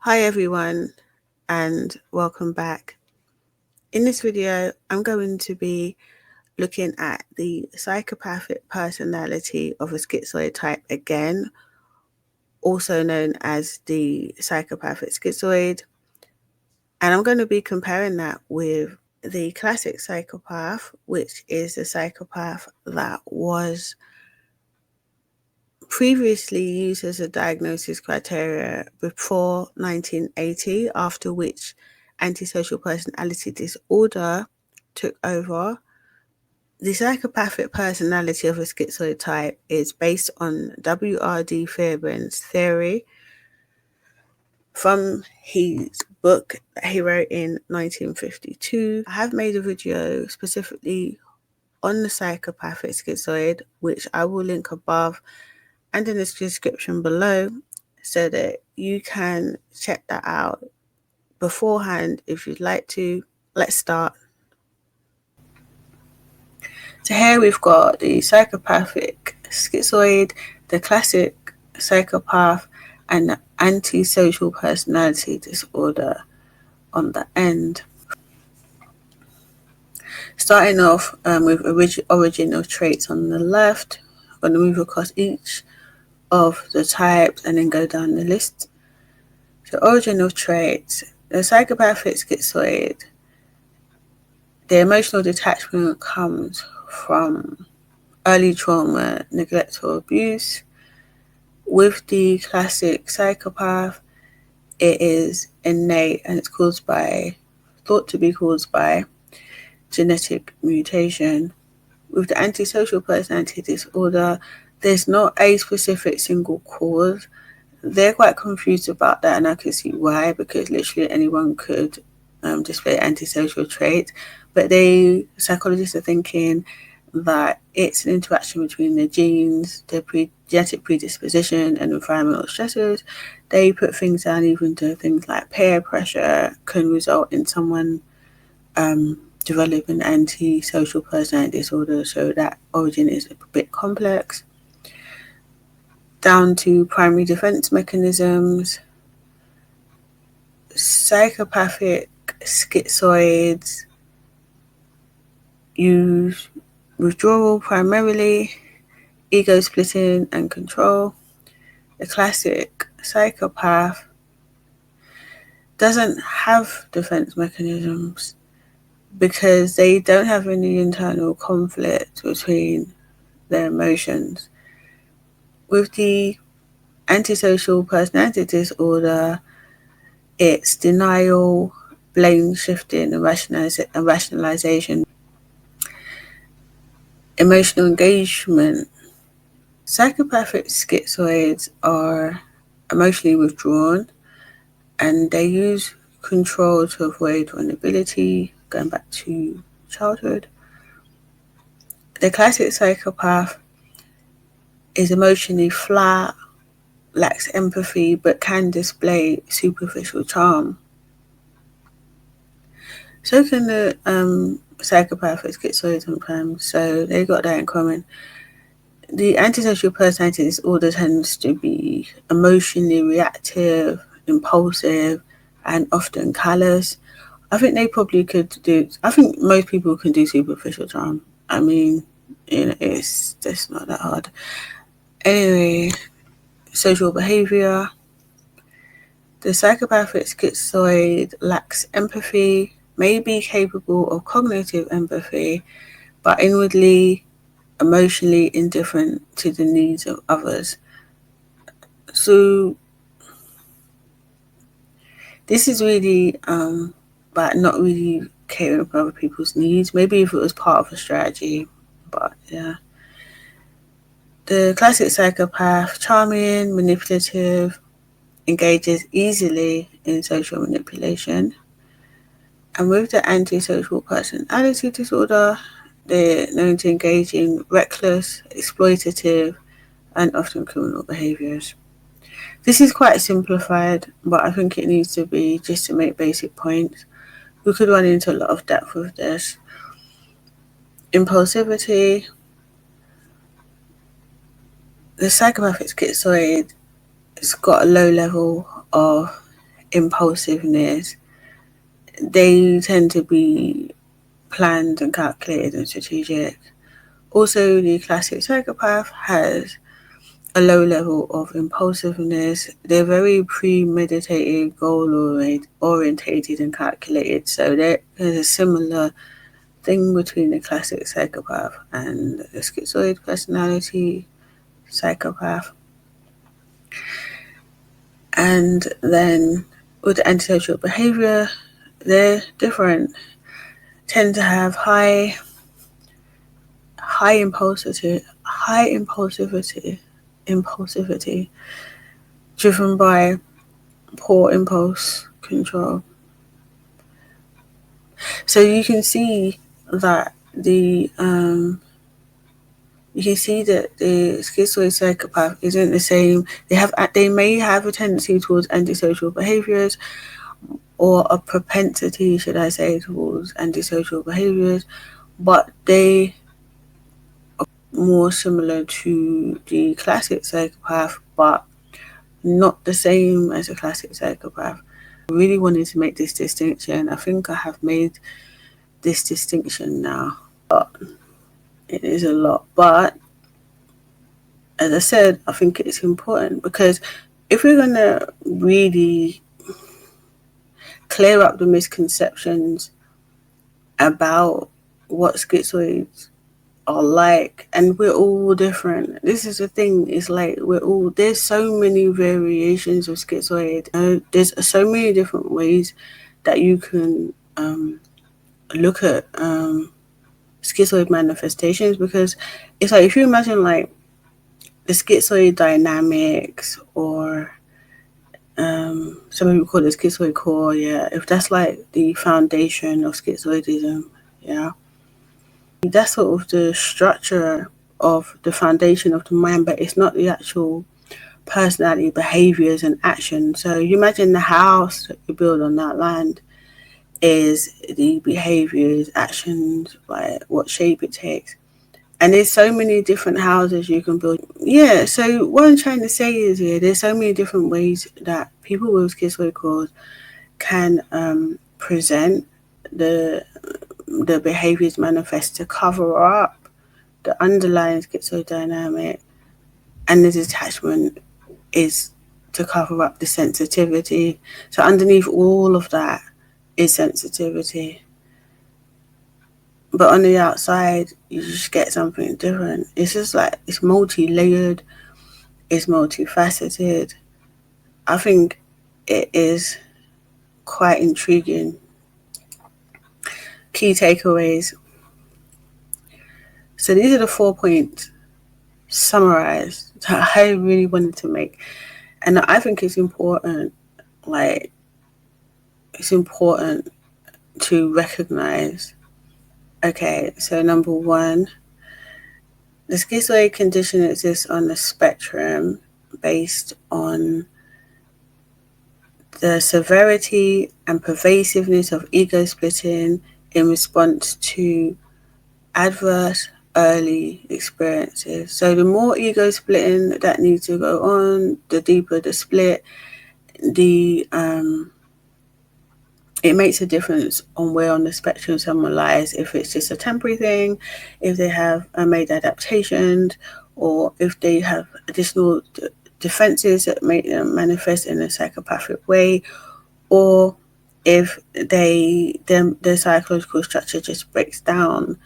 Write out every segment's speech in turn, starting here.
Hi everyone and welcome back. In this video, I'm going to be looking at the psychopathic personality of a schizoid type again, also known as the psychopathic schizoid. And I'm going to be comparing that with the classic psychopath, which is the psychopath that was previously used as a diagnosis criteria before 1980, after which Antisocial Personality Disorder took over. The psychopathic personality of a schizoid type is based on W.R.D. Fairbairn's theory from his book that he wrote in 1952. I have made a video specifically on the psychopathic schizoid, which I will link above and in the description below so that you can check that out beforehand if you'd like to. Let's start. So here we've got the psychopathic schizoid, the classic psychopath, and the antisocial personality disorder on the end. Starting off with original traits on the left, I'm going to move across each of the types and then go down the list. So original traits, the psychopathic schizoid, the emotional detachment comes from early trauma, neglect or abuse. With the classic psychopath, it is innate and it's thought to be caused by genetic mutation. With the antisocial personality disorder, there's not a specific single cause. They're quite confused about that, and I can see why, because literally anyone could display antisocial traits, but psychologists are thinking that it's an interaction between the genes, the genetic predisposition and environmental stressors. They put things down even to things like peer pressure can result in someone developing antisocial personality disorder, so that origin is a bit complex. Down to primary defense mechanisms, psychopathic schizoids use withdrawal primarily, ego splitting and control. The classic psychopath doesn't have defense mechanisms because they don't have any internal conflict between their emotions. With the antisocial personality disorder, it's denial, blame shifting, and rationalization. Emotional engagement. Psychopathic schizoids are emotionally withdrawn and they use control to avoid vulnerability, going back to childhood. The classic psychopath is emotionally flat, lacks empathy, but can display superficial charm. So can the psychopathic schizoid sometimes, so they got that in common. The antisocial personality disorder tends to be emotionally reactive, impulsive, and often callous. I think most people can do superficial charm. I mean, it's just not that hard. Anyway, social behavior. The psychopathic schizoid lacks empathy, may be capable of cognitive empathy, but inwardly, emotionally indifferent to the needs of others. So this is really but not really caring for other people's needs. Maybe if it was part of a strategy, but yeah. The classic psychopath, charming, manipulative, engages easily in social manipulation. And with the antisocial personality disorder, they're known to engage in reckless, exploitative, and often criminal behaviors. This is quite simplified, but I think it needs to be just to make basic points. We could run into a lot of depth with this. Impulsivity. The psychopathic schizoid has got a low level of impulsiveness, they tend to be planned and calculated and strategic. Also, the classic psychopath has a low level of impulsiveness. They're very premeditated, goal orientated and calculated. So there is a similar thing between the classic psychopath and the schizoid personality psychopath. And then with the antisocial behavior, they're different. Tend to have high impulsivity, driven by poor impulse control. So you can see that the schizoid psychopath isn't the same. They may have a tendency towards antisocial behaviors, or a propensity, should I say, towards antisocial behaviors, but they are more similar to the classic psychopath, but not the same as a classic psychopath. I really wanted to make this distinction. I think I have made this distinction now, but it is a lot. But as I said, I think it's important, because if we're going to really clear up the misconceptions about what schizoids are like, and we're all different. This is the thing, it's like there's so many variations of schizoid. There's so many different ways that you can look at schizoid manifestations, because it's like, if you imagine like the schizoid dynamics, or some people call it schizoid core, if that's like the foundation of schizoidism, that's sort of the structure of the foundation of the mind, but it's not the actual personality, behaviors and actions. So you imagine the house that you build on that land is the behaviors, actions, like what shape it takes. And there's so many different houses you can build. Yeah, so what I'm trying to say is, there's so many different ways that people with schizoid cores can present the behaviors manifest to cover up the underlying schizoid dynamic, and the detachment is to cover up the sensitivity. So underneath all of that is sensitivity. But on the outside, you just get something different. It's just like, it's multi-layered, it's multifaceted. I think it is quite intriguing. Key takeaways. So these are the 4 points summarized that I really wanted to make. And I think it's important, to recognize. Okay, so number 1, the schizoid condition exists on the spectrum based on the severity and pervasiveness of ego splitting in response to adverse early experiences. So the more ego splitting that needs to go on, the deeper the split, it makes a difference on where on the spectrum someone lies, if it's just a temporary thing, if they have made adaptations, or if they have additional defenses that make them manifest in a psychopathic way, or if their psychological structure just breaks down.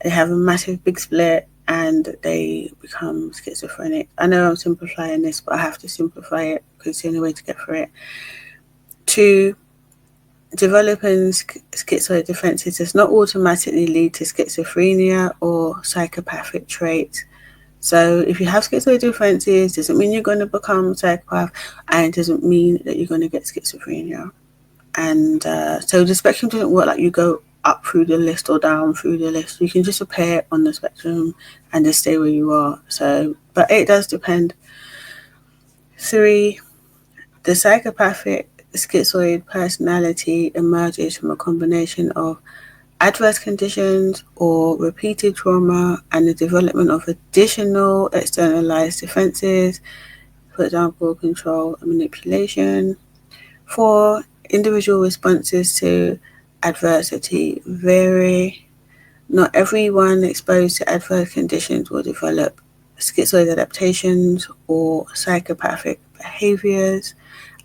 They have a massive big split and they become schizophrenic. I know I'm simplifying this, but I have to simplify it because it's the only way to get through it. 2, developing schizoid defenses does not automatically lead to schizophrenia or psychopathic traits. So if you have schizoid defenses, doesn't mean you're going to become a psychopath, and it doesn't mean that you're going to get schizophrenia. And so the spectrum doesn't work like you go up through the list or down through the list. You can just appear on the spectrum and just stay where you are. So, but it does depend. 3, the psychopathic schizoid personality emerges from a combination of adverse conditions or repeated trauma and the development of additional externalized defenses, for example, control and manipulation. 4. Individual responses to adversity vary. Not everyone exposed to adverse conditions will develop schizoid adaptations or psychopathic behaviors.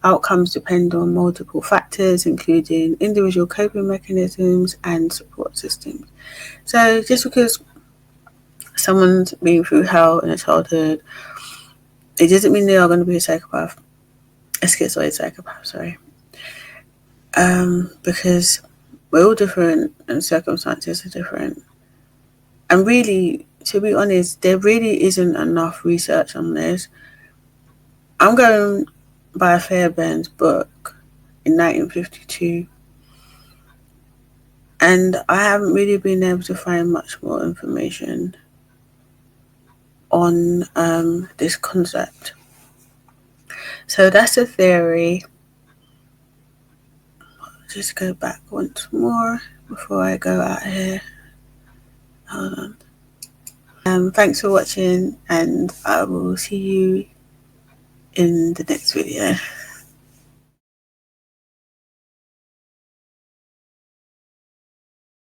Outcomes depend on multiple factors, including individual coping mechanisms and support systems. So just because someone's been through hell in a childhood, it doesn't mean they are going to be a psychopath, a schizoid psychopath, sorry. Because we're all different and circumstances are different. And really, to be honest, there really isn't enough research on this. I'm going by Fairbairn's book in 1952, and I haven't really been able to find much more information on this concept. So that's a theory. I'll just go back once more before I go out here. Hold on. Thanks for watching, and I will see you in the next video.